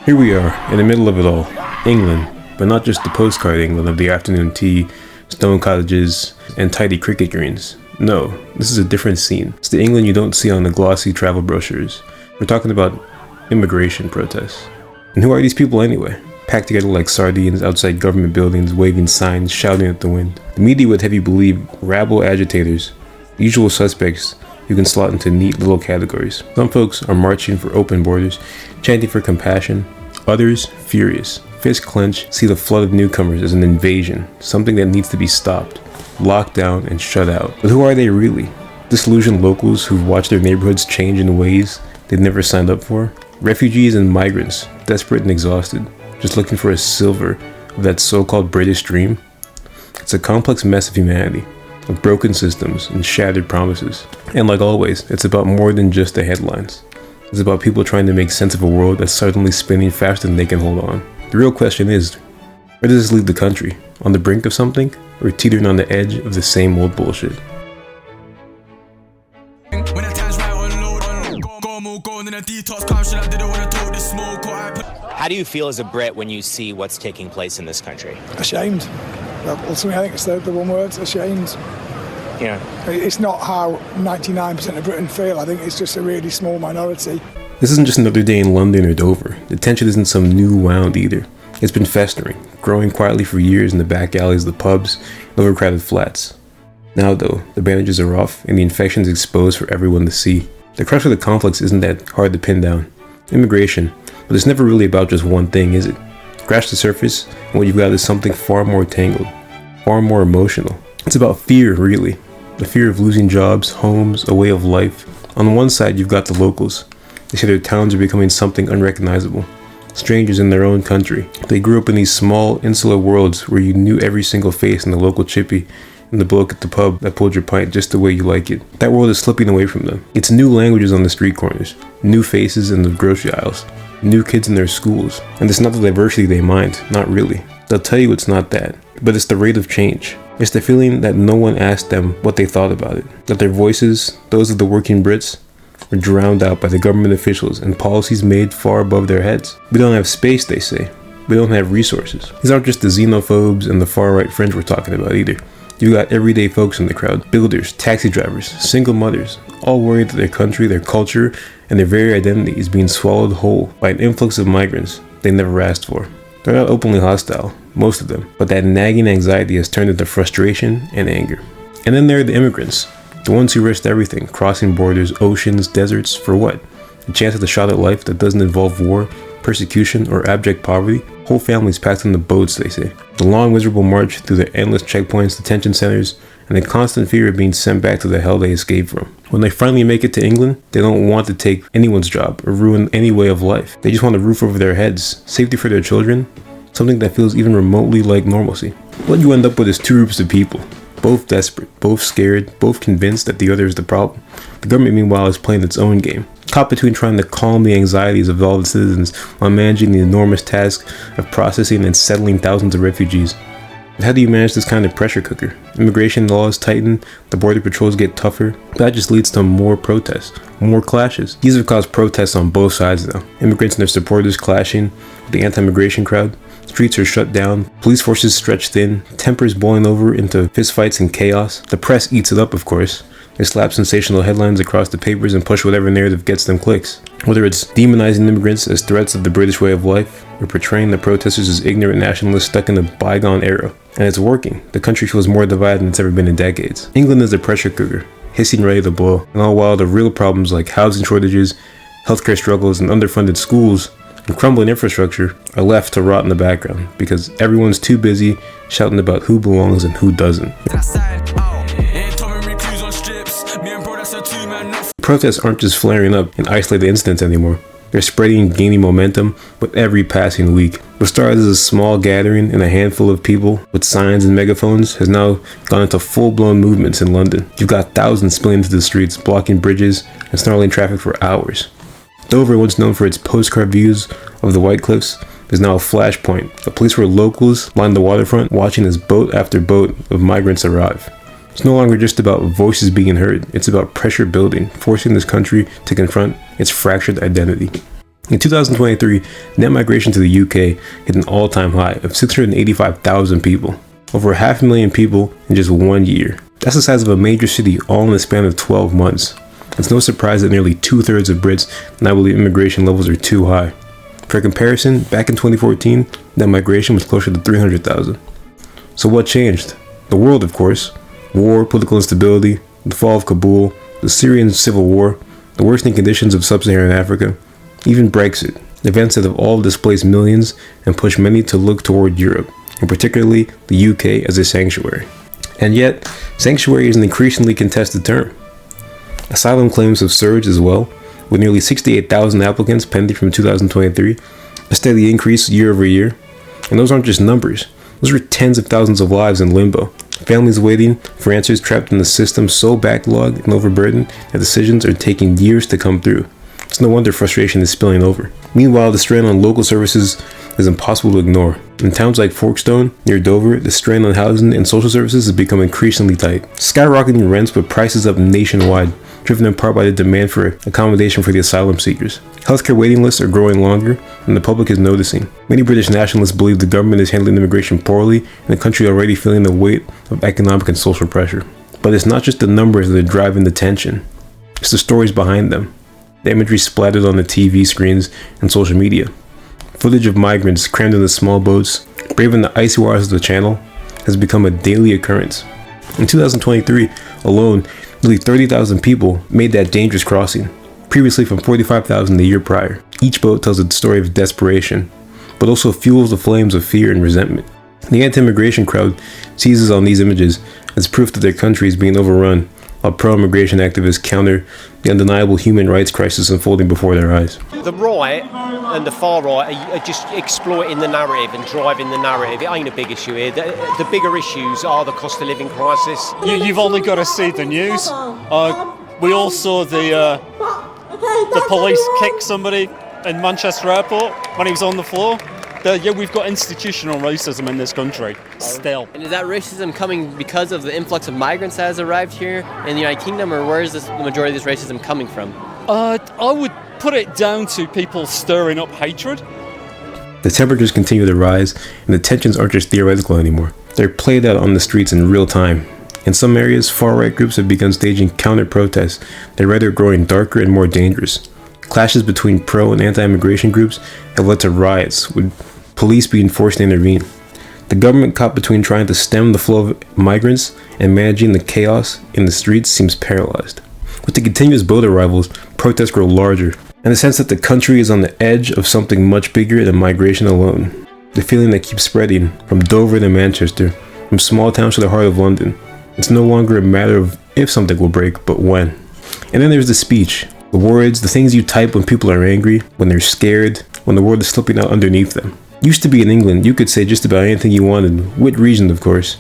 Here we are, in the middle of it all, England, but not just the postcard England of the afternoon tea, stone cottages, and tidy cricket greens. No, this is a different scene. It's the England you don't see on the glossy travel brochures. We're talking about immigration protests. And who are these people anyway? Packed together like sardines outside government buildings, waving signs, shouting at the wind. The media would have you believe rabble agitators, usual suspects you can slot into neat little categories. Some folks are marching for open borders, chanting for compassion. Others, furious. Fists clenched, see the flood of newcomers as an invasion, something that needs to be stopped, locked down, and shut out. But who are they really? Disillusioned locals who've watched their neighborhoods change in ways they'd never signed up for? Refugees and migrants, desperate and exhausted, just looking for a sliver of that so-called British dream? It's a complex mess of humanity, of broken systems and shattered promises. And like always, it's about more than just the headlines. It's about people trying to make sense of a world that's suddenly spinning faster than they can hold on. The real question is, where does this leave the country? On the brink of something? Or teetering on the edge of the same old bullshit? How do you feel as a Brit when you see what's taking place in this country? Ashamed. Ultimately, I think it's the one word, ashamed. Yeah. It's not how 99% of Britain feel. I think it's just a really small minority. This isn't just another day in London or Dover. The tension isn't some new wound either. It's been festering, growing quietly for years in the back alleys of the pubs and overcrowded flats. Now though, the bandages are off and the infection is exposed for everyone to see. The crux of the conflicts isn't that hard to pin down. Immigration, but it's never really about just one thing, is it? Scratch the surface, and what you've got is something far more tangled, far more emotional. It's about fear, really. The fear of losing jobs, homes, a way of life. On one side, you've got the locals. They say their towns are becoming something unrecognizable. Strangers in their own country. They grew up in these small, insular worlds where you knew every single face in the local chippy and the bloke at the pub that pulled your pint just the way you like it. That world is slipping away from them. It's new languages on the street corners, new faces in the grocery aisles, new kids in their schools. And it's not the diversity they mind, not really. They'll tell you it's not that, but it's the rate of change. It's the feeling that no one asked them what they thought about it. That their voices, those of the working Brits, were drowned out by the government officials and policies made far above their heads. We don't have space, they say. We don't have resources. These aren't just the xenophobes and the far-right fringe we're talking about either. You got everyday folks in the crowd. Builders, taxi drivers, single mothers, all worried that their country, their culture, and their very identity is being swallowed whole by an influx of migrants they never asked for. They're not openly hostile, most of them, but that nagging anxiety has turned into frustration and anger. And then there are the immigrants, the ones who risked everything, crossing borders, oceans, deserts, for what? A chance at a shot at life that doesn't involve war, persecution, or abject poverty? Whole families packed in the boats, they say. The long, miserable march through the endless checkpoints, detention centers, and the constant fear of being sent back to the hell they escaped from. When they finally make it to England, they don't want to take anyone's job or ruin any way of life. They just want a roof over their heads, safety for their children, something that feels even remotely like normalcy. What you end up with is two groups of people, both desperate, both scared, both convinced that the other is the problem. The government, meanwhile, is playing its own game, caught between trying to calm the anxieties of all the citizens while managing the enormous task of processing and settling thousands of refugees. How do you manage this kind of pressure cooker? Immigration laws tighten, the border patrols get tougher. That just leads to more protests, more clashes. These have caused protests on both sides now. Immigrants and their supporters clashing with the anti-immigration crowd. Streets are shut down, police forces stretched thin, tempers boiling over into fistfights and chaos. The press eats it up, of course. They slap sensational headlines across the papers and push whatever narrative gets them clicks. Whether it's demonizing immigrants as threats of the British way of life, or portraying the protesters as ignorant nationalists stuck in a bygone era. And it's working. The country feels more divided than it's ever been in decades. England is a pressure cooker, hissing ready to blow, and all while the real problems like housing shortages, healthcare struggles, and underfunded schools and crumbling infrastructure are left to rot in the background because everyone's too busy shouting about who belongs and who doesn't. Protests aren't just flaring up in isolated incidents anymore. They're spreading and gaining momentum with every passing week. What started as a small gathering and a handful of people with signs and megaphones has now gone into full-blown movements in London. You've got thousands spilling into the streets, blocking bridges and snarling traffic for hours. Dover, once known for its postcard views of the White Cliffs, is now a flashpoint, a place where locals line the waterfront watching as boat after boat of migrants arrive. It's no longer just about voices being heard, it's about pressure building, forcing this country to confront its fractured identity. In 2023, net migration to the UK hit an all-time high of 685,000 people, over 500,000 people in just 1 year. That's the size of a major city all in the span of 12 months. It's no surprise that nearly 2/3 of Brits now believe immigration levels are too high. For comparison, back in 2014, net migration was closer to 300,000. So what changed? The world, of course. War, political instability, the fall of Kabul, the Syrian civil war, the worsening conditions of sub-Saharan Africa, even Brexit, events that have all displaced millions and pushed many to look toward Europe, and particularly the UK as a sanctuary. And yet, sanctuary is an increasingly contested term. Asylum claims have surged as well, with nearly 68,000 applicants pending from 2023, a steady increase year over year. And those aren't just numbers, those are tens of thousands of lives in limbo. Families waiting for answers trapped in the system so backlogged and overburdened that decisions are taking years to come through. It's no wonder frustration is spilling over. Meanwhile, the strain on local services is impossible to ignore. In towns like Folkestone, near Dover, the strain on housing and social services has become increasingly tight. Skyrocketing rents put prices up nationwide, driven in part by the demand for accommodation for the asylum seekers. Healthcare waiting lists are growing longer, and the public is noticing. Many British nationalists believe the government is handling immigration poorly, and the country already feeling the weight of economic and social pressure. But it's not just the numbers that are driving the tension. It's the stories behind them. The imagery splattered on the TV screens and social media. Footage of migrants crammed into small boats, braving the icy waters of the Channel, has become a daily occurrence. In 2023 alone, nearly 30,000 people made that dangerous crossing, previously from 45,000 the year prior. Each boat tells a story of desperation, but also fuels the flames of fear and resentment. The anti-immigration crowd seizes on these images as proof that their country is being overrun, while pro-immigration activists counter the undeniable human rights crisis unfolding before their eyes. The right and the far right are just exploiting the narrative and driving the narrative. It ain't a big issue here. The bigger issues are the cost of living crisis. You've only got to see the news. We all saw the police kick somebody in Manchester Airport when he was on the floor. We've got institutional racism in this country, still. And is that racism coming because of the influx of migrants that has arrived here in the United Kingdom, or where is the majority of this racism coming from? I would put it down to people stirring up hatred. The temperatures continue to rise, and the tensions aren't just theoretical anymore. They're played out on the streets in real time. In some areas, far-right groups have begun staging counter-protests that are rather growing darker and more dangerous. Clashes between pro- and anti-immigration groups have led to riots, with police being forced to intervene. The government caught between trying to stem the flow of migrants and managing the chaos in the streets seems paralyzed. With the continuous boat arrivals, protests grow larger, and the sense that the country is on the edge of something much bigger than migration alone. The feeling that keeps spreading from Dover to Manchester, from small towns to the heart of London. It's no longer a matter of if something will break, but when. And then there's the speech. The words, the things you type when people are angry, when they're scared, when the world is slipping out underneath them. Used to be in England, you could say just about anything you wanted, with reason of course,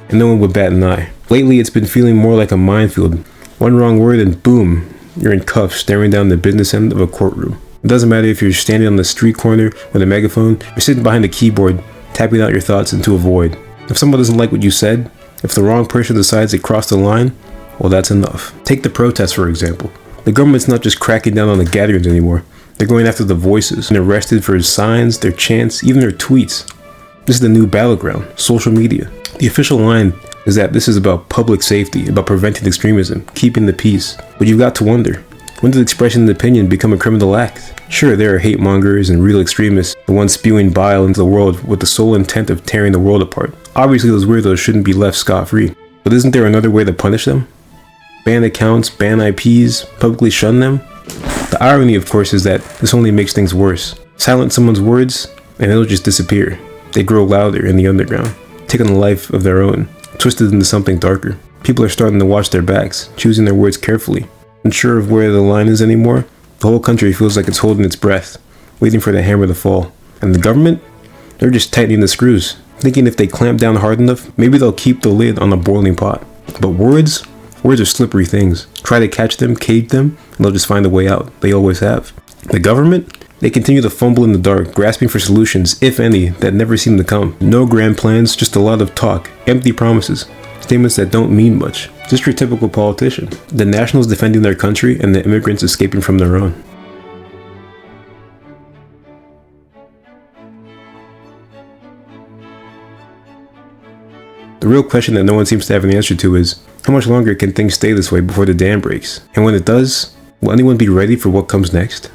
and no one would bat an eye. Lately it's been feeling more like a minefield. One wrong word and boom, you're in cuffs staring down the business end of a courtroom. It doesn't matter if you're standing on the street corner with a megaphone, or sitting behind a keyboard, tapping out your thoughts into a void. If someone doesn't like what you said, if the wrong person decides they crossed the line, well that's enough. Take the protests for example. The government's not just cracking down on the gatherings anymore. They're going after the voices and arrested for signs, their chants, even their tweets. This is the new battleground, social media. The official line is that this is about public safety, about preventing extremism, keeping the peace. But you've got to wonder, when did expression of opinion become a criminal act? Sure, there are hate mongers and real extremists, the ones spewing bile into the world with the sole intent of tearing the world apart. Obviously those weirdos shouldn't be left scot-free, but isn't there another way to punish them? Ban accounts, ban IPs, publicly shun them? The irony, of course, is that this only makes things worse. Silence someone's words, and it'll just disappear. They grow louder in the underground, take on a life of their own, twisted into something darker. People are starting to watch their backs, choosing their words carefully. Unsure of where the line is anymore, the whole country feels like it's holding its breath, waiting for the hammer to fall. And the government? They're just tightening the screws, thinking if they clamp down hard enough, maybe they'll keep the lid on a boiling pot. But words? Words are slippery things. Try to catch them, cage them, and they'll just find a way out. They always have. The government? They continue to fumble in the dark, grasping for solutions, if any, that never seem to come. No grand plans, just a lot of talk, empty promises, statements that don't mean much. Just your typical politician. The nationals defending their country and the immigrants escaping from their own. The real question that no one seems to have an answer to is, how much longer can things stay this way before the dam breaks? And when it does, will anyone be ready for what comes next?